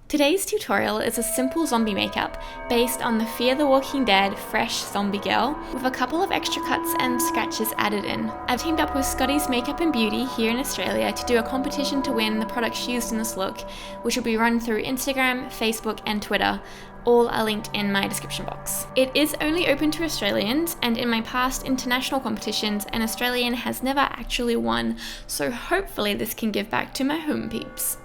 Today's tutorial is a simple zombie makeup based on the Fear the Walking Dead Fresh Zombie Girl with a couple of extra cuts and scratches added in. I've teamed up with Scotty's Makeup and Beauty here in Australia to do a competition to win the products used in this look, which will be run through Instagram, Facebook and Twitter. All are linked in my description box. It is only open to Australians, and in my past international competitions, an Australian has never actually won, so hopefully this can give back to my home peeps.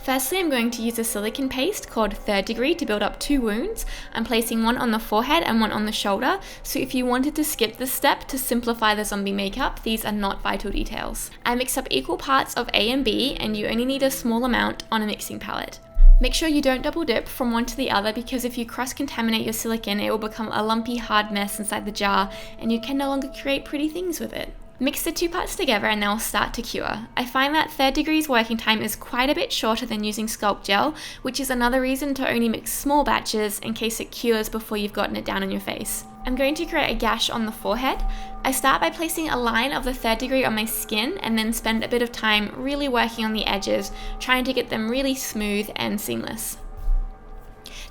Firstly, I'm going to use a silicone paste called Third Degree to build up two wounds. I'm placing one on the forehead and one on the shoulder, so if you wanted to skip this step to simplify the zombie makeup, these are not vital details. I mix up equal parts of A and B, and you only need a small amount on a mixing palette. Make sure you don't double dip from one to the other, because if you cross-contaminate your silicone, it will become a lumpy, hard mess inside the jar, and you can no longer create pretty things with it. Mix the two parts together and they'll start to cure. I find that Third Degree's working time is quite a bit shorter than using Sculpt Gel, which is another reason to only mix small batches in case it cures before you've gotten it down on your face. I'm going to create a gash on the forehead. I start by placing a line of the Third Degree on my skin and then spend a bit of time really working on the edges, trying to get them really smooth and seamless.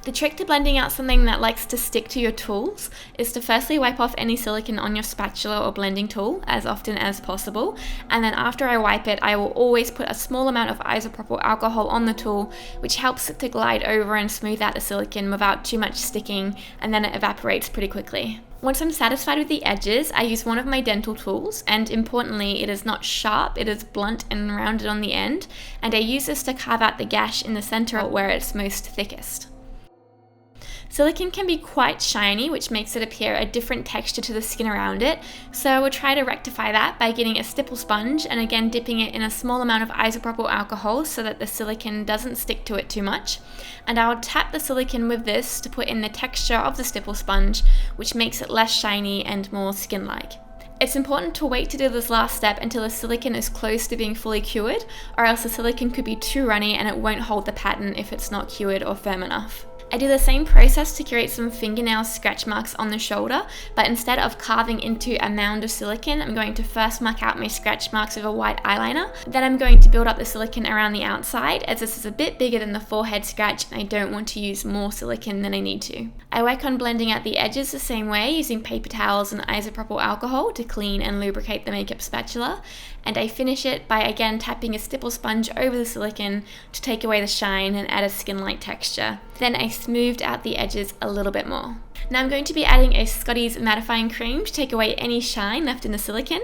The trick to blending out something that likes to stick to your tools is to firstly wipe off any silicone on your spatula or blending tool as often as possible, and then after I wipe it, I will always put a small amount of isopropyl alcohol on the tool, which helps it to glide over and smooth out the silicone without too much sticking, and then it evaporates pretty quickly. Once I'm satisfied with the edges, I use one of my dental tools, and importantly, it is not sharp, it is blunt and rounded on the end, and I use this to carve out the gash in the center where it's most thickest. Silicone can be quite shiny, which makes it appear a different texture to the skin around it, so I will try to rectify that by getting a stipple sponge and again dipping it in a small amount of isopropyl alcohol so that the silicone doesn't stick to it too much. And I'll tap the silicone with this to put in the texture of the stipple sponge, which makes it less shiny and more skin-like. It's important to wait to do this last step until the silicone is close to being fully cured, or else the silicone could be too runny and it won't hold the pattern if it's not cured or firm enough. I do the same process to create some fingernail scratch marks on the shoulder, but instead of carving into a mound of silicone, I'm going to first mark out my scratch marks with a white eyeliner. Then I'm going to build up the silicone around the outside, as this is a bit bigger than the forehead scratch and I don't want to use more silicone than I need to. I work on blending out the edges the same way, using paper towels and isopropyl alcohol to clean and lubricate the makeup spatula, and I finish it by again tapping a stipple sponge over the silicone to take away the shine and add a skin-like texture. Then I smoothed out the edges a little bit more. Now I'm going to be adding a Scotty's mattifying cream to take away any shine left in the silicone,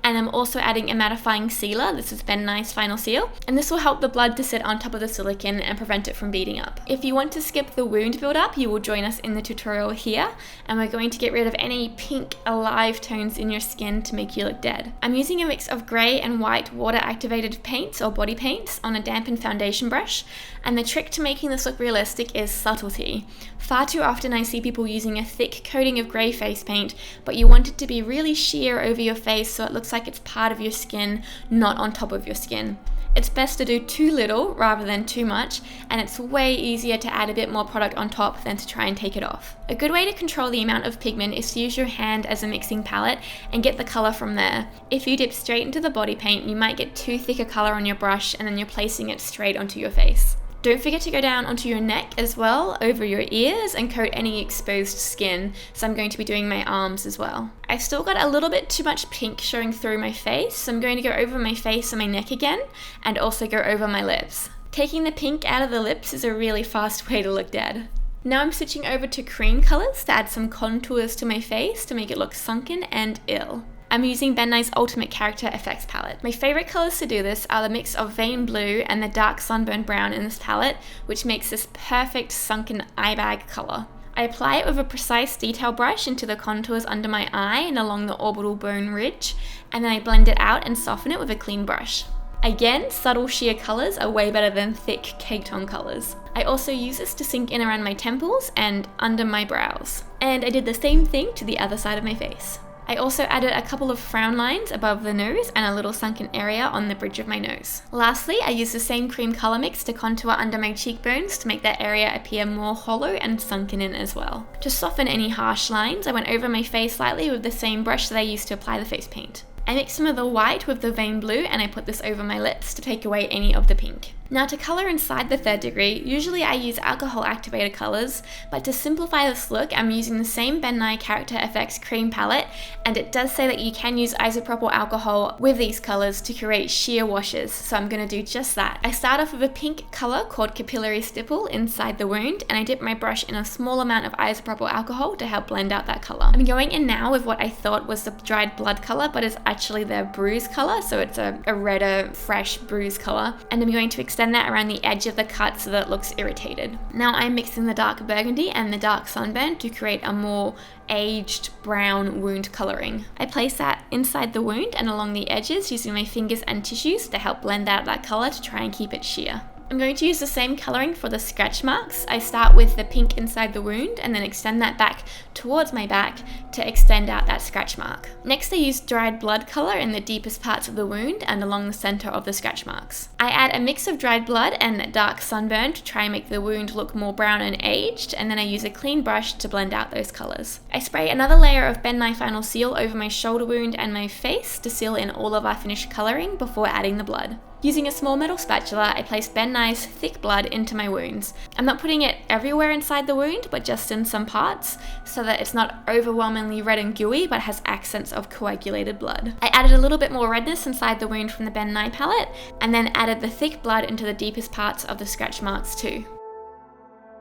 and I'm also adding a mattifying sealer. This is Ben Nye's Final Seal, and this will help the blood to sit on top of the silicone and prevent it from beading up. If you want to skip the wound build-up, you will join us in the tutorial here, and we're going to get rid of any pink alive tones in your skin to make you look dead. I'm using a mix of grey and white water-activated paints or body paints on a dampened foundation brush, and the trick to making this look realistic is subtlety. Far too often I see people using a thick coating of grey face paint, but you want it to be really sheer over your face so it looks like it's part of your skin, not on top of your skin. It's best to do too little rather than too much, and it's way easier to add a bit more product on top than to try and take it off. A good way to control the amount of pigment is to use your hand as a mixing palette and get the colour from there. If you dip straight into the body paint, you might get too thick a colour on your brush and then you're placing it straight onto your face. Don't forget to go down onto your neck as well, over your ears, and coat any exposed skin, so I'm going to be doing my arms as well. I've still got a little bit too much pink showing through my face, so I'm going to go over my face and my neck again, and also go over my lips. Taking the pink out of the lips is a really fast way to look dead. Now I'm switching over to cream colours to add some contours to my face to make it look sunken and ill. I'm using Ben Nye's Ultimate Character Effects palette. My favourite colours to do this are the mix of Vein Blue and the dark Sunburned Brown in this palette, which makes this perfect sunken eye bag colour. I apply it with a precise detail brush into the contours under my eye and along the orbital bone ridge, and then I blend it out and soften it with a clean brush. Again, subtle sheer colours are way better than thick caked on colours. I also use this to sink in around my temples and under my brows. And I did the same thing to the other side of my face. I also added a couple of frown lines above the nose and a little sunken area on the bridge of my nose. Lastly, I used the same cream colour mix to contour under my cheekbones to make that area appear more hollow and sunken in as well. To soften any harsh lines, I went over my face slightly with the same brush that I used to apply the face paint. I mixed some of the white with the Vein Blue and I put this over my lips to take away any of the pink. Now to colour inside the third degree, usually I use alcohol activated colours, but to simplify this look, I'm using the same Ben Nye Character FX cream palette, and it does say that you can use isopropyl alcohol with these colours to create sheer washes, so I'm going to do just that. I start off with a pink colour called Capillary Stipple inside the wound, and I dip my brush in a small amount of isopropyl alcohol to help blend out that colour. I'm going in now with what I thought was the dried blood colour, but it's actually the bruise colour, so it's a redder, fresh bruise colour, and I'm going to extend that around the edge of the cut so that it looks irritated. Now I'm mixing the dark burgundy and the dark sunburn to create a more aged brown wound colouring. I place that inside the wound and along the edges using my fingers and tissues to help blend out that colour to try and keep it sheer. I'm going to use the same colouring for the scratch marks. I start with the pink inside the wound and then extend that back towards my back to extend out that scratch mark. Next I use dried blood colour in the deepest parts of the wound and along the centre of the scratch marks. I add a mix of dried blood and dark sunburn to try and make the wound look more brown and aged, and then I use a clean brush to blend out those colours. I spray another layer of Ben Nye Final Seal over my shoulder wound and my face to seal in all of our finished colouring before adding the blood. Using a small metal spatula, I place Ben Nye's thick blood into my wounds. I'm not putting it everywhere inside the wound, but just in some parts, so that it's not overwhelmingly red and gooey, but has accents of coagulated blood. I added a little bit more redness inside the wound from the Ben Nye palette, and then added the thick blood into the deepest parts of the scratch marks too.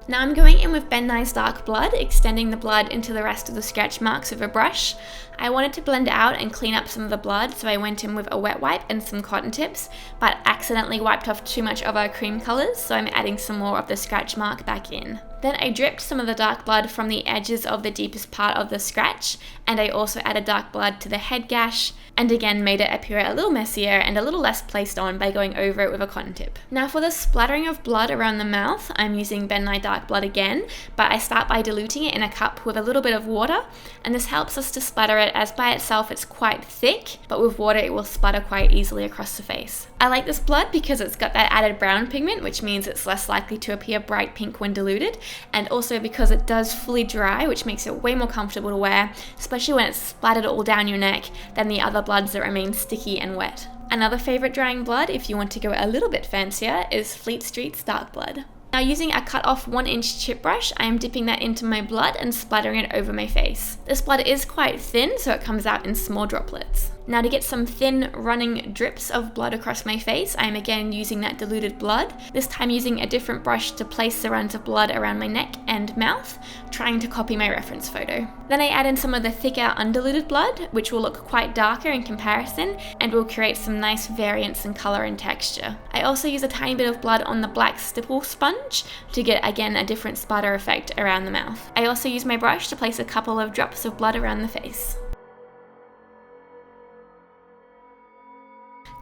Now I'm going in with Ben Nye's dark blood, extending the blood into the rest of the scratch marks with a brush. I wanted to blend out and clean up some of the blood, so I went in with a wet wipe and some cotton tips, but accidentally wiped off too much of our cream colours, so I'm adding some more of the scratch mark back in. Then I dripped some of the dark blood from the edges of the deepest part of the scratch, and I also added dark blood to the head gash, and again made it appear a little messier and a little less placed on by going over it with a cotton tip. Now for the splattering of blood around the mouth, I'm using Ben Nye dark blood again, but I start by diluting it in a cup with a little bit of water, and this helps us to splatter it, as by itself it's quite thick, but with water it will splatter quite easily across the face. I like this blood because it's got that added brown pigment, which means it's less likely to appear bright pink when diluted, and also because it does fully dry, which makes it way more comfortable to wear, especially when it's splattered all down your neck than the other bloods that remain sticky and wet. Another favourite drying blood, if you want to go a little bit fancier, is Fleet Street's dark blood. Now using a cut off 1-inch chip brush, I am dipping that into my blood and splattering it over my face. This blood is quite thin, so it comes out in small droplets. Now to get some thin running drips of blood across my face, I am again using that diluted blood, this time using a different brush to place the runs of blood around my neck and mouth, trying to copy my reference photo. Then I add in some of the thicker undiluted blood, which will look quite darker in comparison and will create some nice variance in colour and texture. I also use a tiny bit of blood on the black stipple sponge to get again a different splatter effect around the mouth. I also use my brush to place a couple of drops of blood around the face.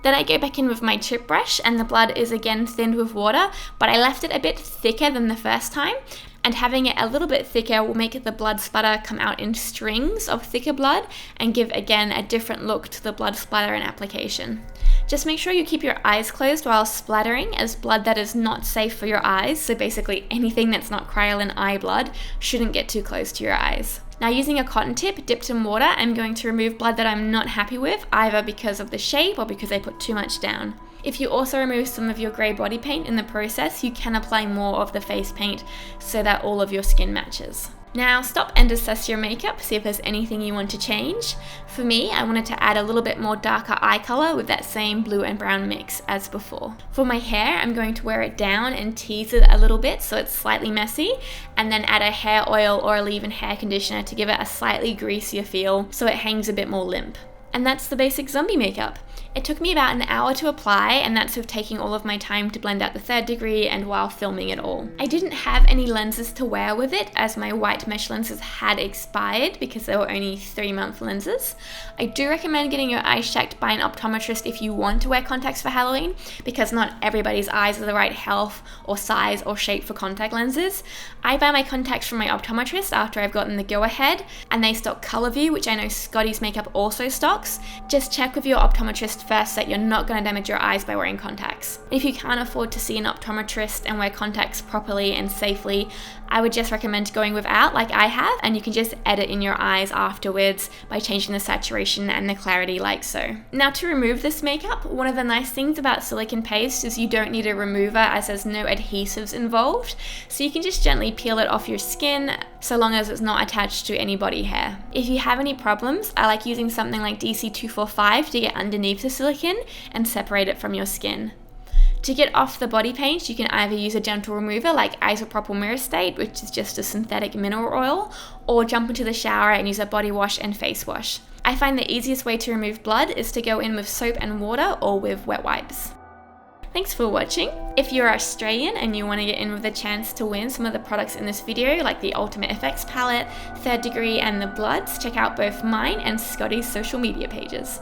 Then I go back in with my chip brush and the blood is again thinned with water, but I left it a bit thicker than the first time, and having it a little bit thicker will make the blood splatter come out in strings of thicker blood and give again a different look to the blood splatter and application. Just make sure you keep your eyes closed while splattering, as blood that is not safe for your eyes, so basically anything that's not Kryolan eye blood, shouldn't get too close to your eyes. Now using a cotton tip dipped in water, I'm going to remove blood that I'm not happy with, either because of the shape or because I put too much down. If you also remove some of your grey body paint in the process, you can apply more of the face paint so that all of your skin matches. Now stop and assess your makeup, see if there's anything you want to change. For me, I wanted to add a little bit more darker eye colour with that same blue and brown mix as before. For my hair, I'm going to wear it down and tease it a little bit so it's slightly messy, and then add a hair oil or a leave-in hair conditioner to give it a slightly greasier feel so it hangs a bit more limp. And that's the basic zombie makeup. It took me about an hour to apply, and that's with taking all of my time to blend out the third degree and while filming it all. I didn't have any lenses to wear with it, as my white mesh lenses had expired because they were only 3-month lenses. I do recommend getting your eyes checked by an optometrist if you want to wear contacts for Halloween, because not everybody's eyes are the right health or size or shape for contact lenses. I buy my contacts from my optometrist after I've gotten the go-ahead, and they stock Colourview, which I know Scotty's Makeup also stock, box, just check with your optometrist first that you're not going to damage your eyes by wearing contacts. If you can't afford to see an optometrist and wear contacts properly and safely, I would just recommend going without like I have, and you can just edit in your eyes afterwards by changing the saturation and the clarity like so. Now, to remove this makeup, one of the nice things about silicone paste is you don't need a remover as there's no adhesives involved, so you can just gently peel it off your skin so long as it's not attached to any body hair. If you have any problems, I like using something like DC245 to get underneath the silicone and separate it from your skin. To get off the body paint, you can either use a gentle remover like isopropyl myristate, which is just a synthetic mineral oil, or jump into the shower and use a body wash and face wash. I find the easiest way to remove blood is to go in with soap and water or with wet wipes. Thanks for watching. If you're Australian and you want to get in with a chance to win some of the products in this video, like the Ultimate Effects palette, Third Degree, and the Bloods, check out both mine and Scotty's social media pages.